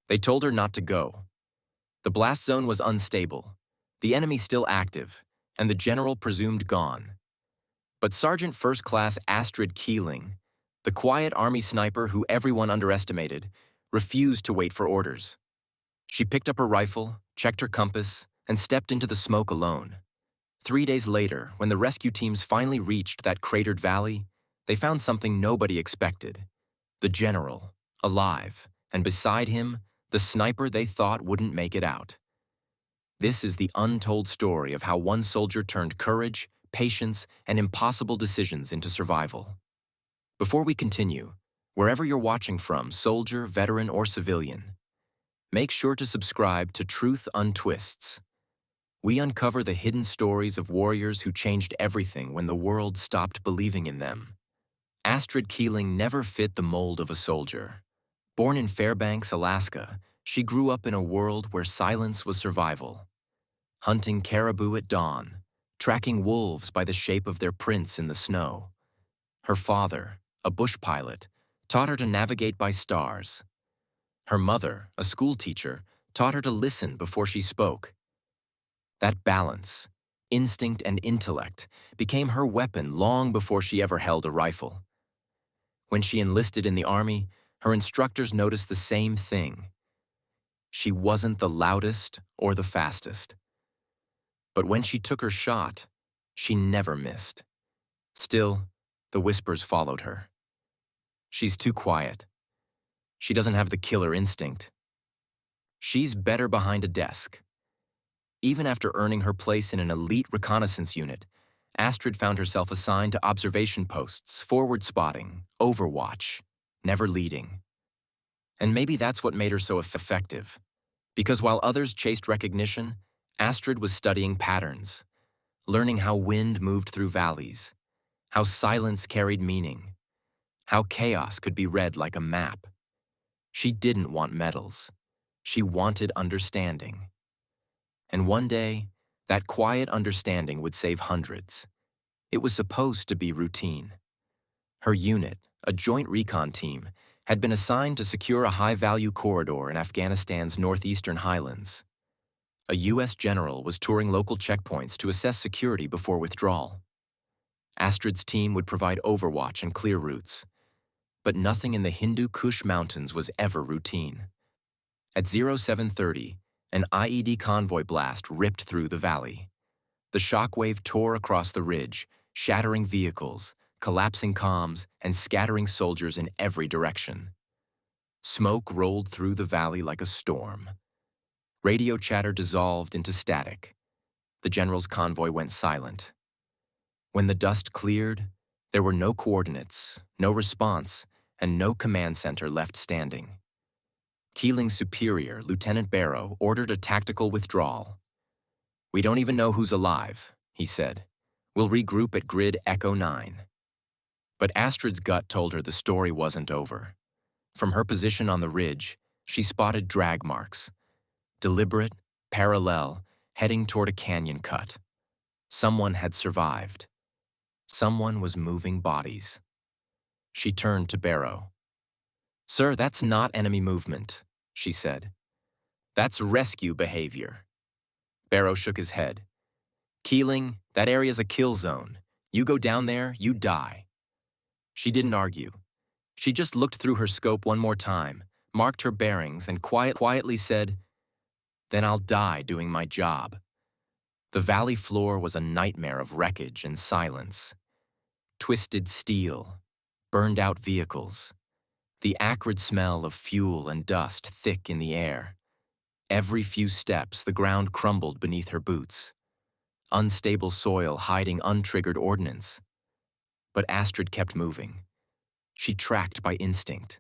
They told her not to go. The blast zone was unstable, the enemy still active, and the general presumed gone. But Sergeant First Class Astrid Keeling, the quiet army sniper who everyone underestimated, refused to wait for orders. She picked up her rifle, checked her compass, and stepped into the smoke alone. 3 days later, when the rescue teams finally reached that cratered valley, they found something nobody expected. The general, alive, and beside him, the sniper they thought wouldn't make it out. This is the untold story of how one soldier turned courage, patience, and impossible decisions into survival. Before we continue, wherever you're watching from, soldier, veteran, or civilian, make sure to subscribe to Truth Untwists. We uncover the hidden stories of warriors who changed everything when the world stopped believing in them. Astrid Keeling never fit the mold of a soldier. Born in Fairbanks, Alaska, she grew up in a world where silence was survival. Hunting caribou at dawn, tracking wolves by the shape of their prints in the snow. Her father, a bush pilot, taught her to navigate by stars. Her mother, a school teacher, taught her to listen before she spoke. That balance, instinct and intellect, became her weapon long before she ever held a rifle. When she enlisted in the Army, her instructors noticed the same thing. She wasn't the loudest or the fastest. But when she took her shot, she never missed. Still, the whispers followed her. She's too quiet. She doesn't have the killer instinct. She's better behind a desk. Even after earning her place in an elite reconnaissance unit, Astrid found herself assigned to observation posts, forward spotting, overwatch, never leading. And maybe that's what made her so effective. Because while others chased recognition, Astrid was studying patterns, learning how wind moved through valleys, how silence carried meaning, how chaos could be read like a map. She didn't want medals. She wanted understanding. And one day, that quiet understanding would save hundreds. It was supposed to be routine. Her unit, a joint recon team, had been assigned to secure a high-value corridor in Afghanistan's northeastern highlands. A U.S. general was touring local checkpoints to assess security before withdrawal. Astrid's team would provide overwatch and clear routes. But nothing in the Hindu Kush Mountains was ever routine. At 0730, an IED convoy blast ripped through the valley. The shockwave tore across the ridge, shattering vehicles, collapsing comms, and scattering soldiers in every direction. Smoke rolled through the valley like a storm. Radio chatter dissolved into static. The general's convoy went silent. When the dust cleared, there were no coordinates, no response, and no command center left standing. Keeling's superior, Lieutenant Barrow, ordered a tactical withdrawal. "We don't even know who's alive," he said. "We'll regroup at grid Echo 9. But Astrid's gut told her the story wasn't over. From her position on the ridge, she spotted drag marks. Deliberate, parallel, heading toward a canyon cut. Someone had survived. Someone was moving bodies. She turned to Barrow. "Sir, that's not enemy movement," she said. "That's rescue behavior." Barrow shook his head. "Keeling, that area's a kill zone. You go down there, you die." She didn't argue. She just looked through her scope one more time, marked her bearings, and quietly said, "Then I'll die doing my job." The valley floor was a nightmare of wreckage and silence. Twisted steel, burned-out vehicles, the acrid smell of fuel and dust thick in the air. Every few steps, the ground crumbled beneath her boots. Unstable soil hiding untriggered ordnance. But Astrid kept moving. She tracked by instinct.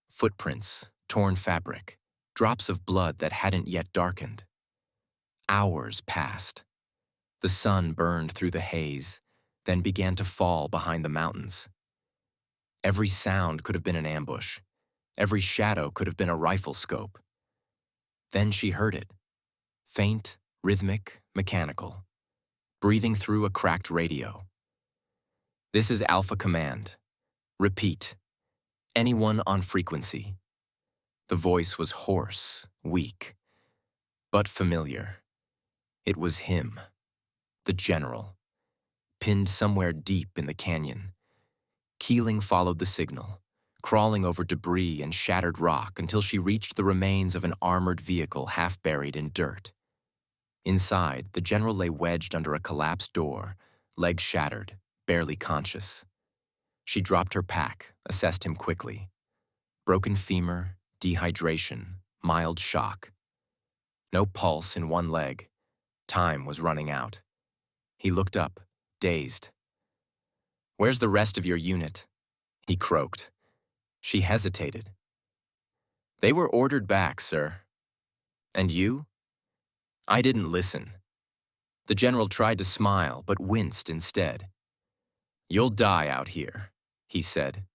Footprints, torn fabric, drops of blood that hadn't yet darkened. Hours passed. The sun burned through the haze, then began to fall behind the mountains. Every sound could have been an ambush. Every shadow could have been a rifle scope. Then she heard it. Faint, rhythmic, mechanical. Breathing through a cracked radio. "This is Alpha Command. Repeat. Anyone on frequency." The voice was hoarse, weak, but familiar. It was him, the general, pinned somewhere deep in the canyon. Keeling followed the signal, crawling over debris and shattered rock until she reached the remains of an armored vehicle half buried in dirt. Inside, the general lay wedged under a collapsed door, legs shattered, barely conscious. She dropped her pack, assessed him quickly. Broken femur, dehydration, mild shock. No pulse in one leg. Time was running out. He looked up, dazed. "Where's the rest of your unit?" he croaked. She hesitated. "They were ordered back, sir." "And you?" "I didn't listen." The general tried to smile, but winced instead. "You'll die out here," he said.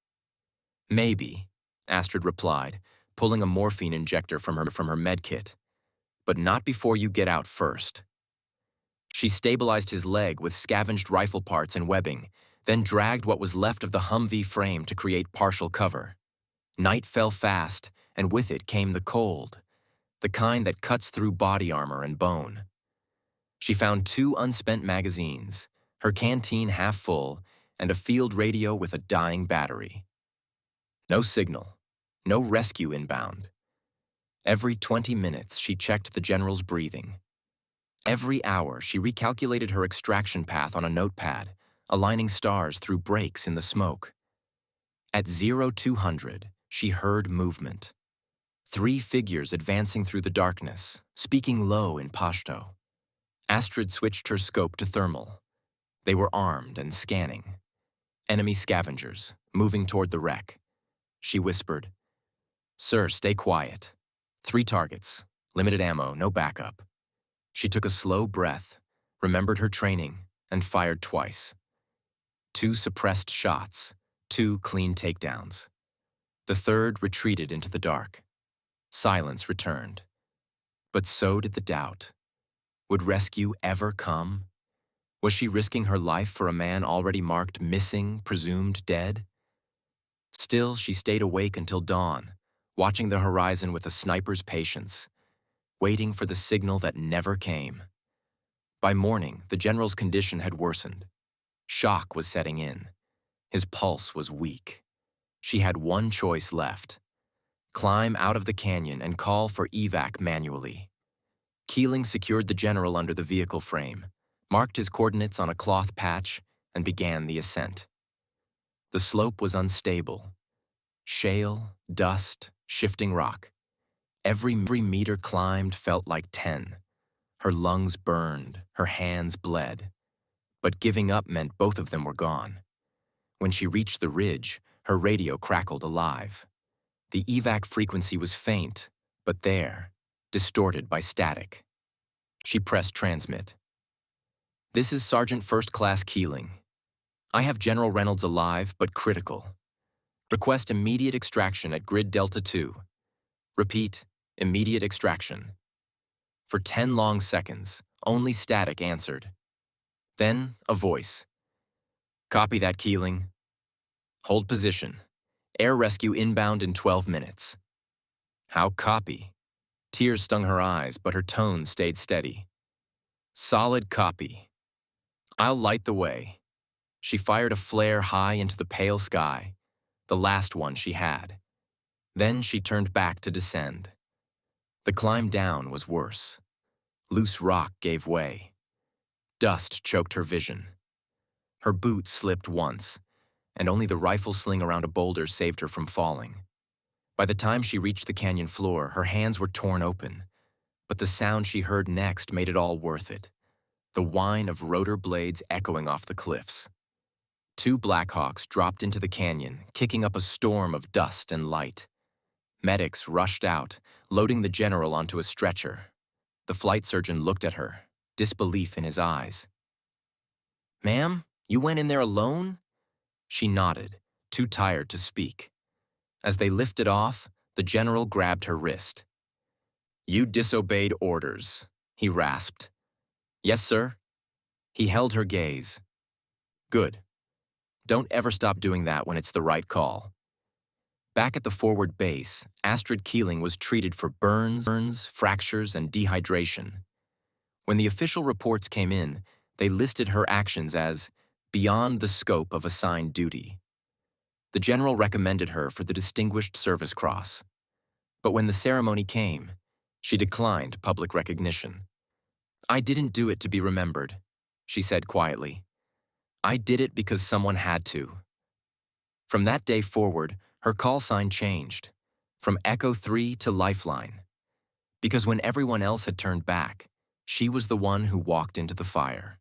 "Maybe," Astrid replied, pulling a morphine injector from her med kit. "But not before you get out first." She stabilized his leg with scavenged rifle parts and webbing, then dragged what was left of the Humvee frame to create partial cover. Night fell fast, and with it came the cold, the kind that cuts through body armor and bone. She found 2 unspent magazines, her canteen half full, and a field radio with a dying battery. No signal, no rescue inbound. Every 20 minutes, she checked the general's breathing. Every hour, she recalculated her extraction path on a notepad, aligning stars through breaks in the smoke. At 0200, she heard movement. 3 figures advancing through the darkness, speaking low in Pashto. Astrid switched her scope to thermal. They were armed and scanning. Enemy scavengers, moving toward the wreck. She whispered, "Sir, stay quiet. 3 targets, limited ammo, no backup." She took a slow breath, remembered her training, and fired twice. 2 suppressed shots, 2 clean takedowns. The third retreated into the dark. Silence returned. But so did the doubt. Would rescue ever come? Was she risking her life for a man already marked missing, presumed dead? Still, she stayed awake until dawn, watching the horizon with a sniper's patience, waiting for the signal that never came. By morning, the general's condition had worsened. Shock was setting in. His pulse was weak. She had one choice left: climb out of the canyon and call for evac manually. Keeling secured the general under the vehicle frame, marked his coordinates on a cloth patch, and began the ascent. The slope was unstable. Shale, dust, shifting rock. Every meter climbed felt like 10. Her lungs burned, her hands bled. But giving up meant both of them were gone. When she reached the ridge, her radio crackled alive. The evac frequency was faint, but there, distorted by static. She pressed transmit. "This is Sergeant First Class Keeling. I have General Reynolds alive, but critical. Request immediate extraction at Grid Delta 2. Repeat, immediate extraction." For 10 long seconds, only static answered. Then, a voice. "Copy that, Keeling. Hold position. Air rescue inbound in 12 minutes. "How copy?" Tears stung her eyes, but her tone stayed steady. "Solid copy. I'll light the way." She fired a flare high into the pale sky, the last one she had. Then she turned back to descend. The climb down was worse. Loose rock gave way. Dust choked her vision. Her boot slipped once, and only the rifle sling around a boulder saved her from falling. By the time she reached the canyon floor, her hands were torn open, but the sound she heard next made it all worth it. The whine of rotor blades echoing off the cliffs. 2 Blackhawks dropped into the canyon, kicking up a storm of dust and light. Medics rushed out, loading the general onto a stretcher. The flight surgeon looked at her, disbelief in his eyes. "Ma'am, you went in there alone?" She nodded, too tired to speak. As they lifted off, the general grabbed her wrist. "You disobeyed orders," he rasped. "Yes, sir." He held her gaze. "Good. Don't ever stop doing that when it's the right call." Back at the forward base, Astrid Keeling was treated for burns, fractures, and dehydration. When the official reports came in, they listed her actions as beyond the scope of assigned duty. The general recommended her for the Distinguished Service Cross. But when the ceremony came, she declined public recognition. "I didn't do it to be remembered," she said quietly. "I did it because someone had to." From that day forward, her call sign changed, from Echo 3 to Lifeline. Because when everyone else had turned back, she was the one who walked into the fire.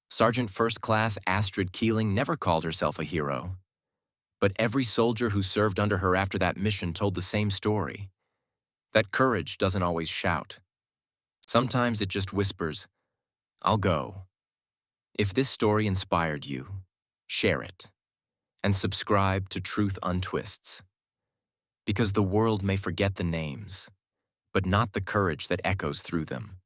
Sergeant First Class Astrid Keeling never called herself a hero. But every soldier who served under her after that mission told the same story. That courage doesn't always shout. Sometimes it just whispers, "I'll go." If this story inspired you, share it. And subscribe to Truth Untwists. Because the world may forget the names, but not the courage that echoes through them.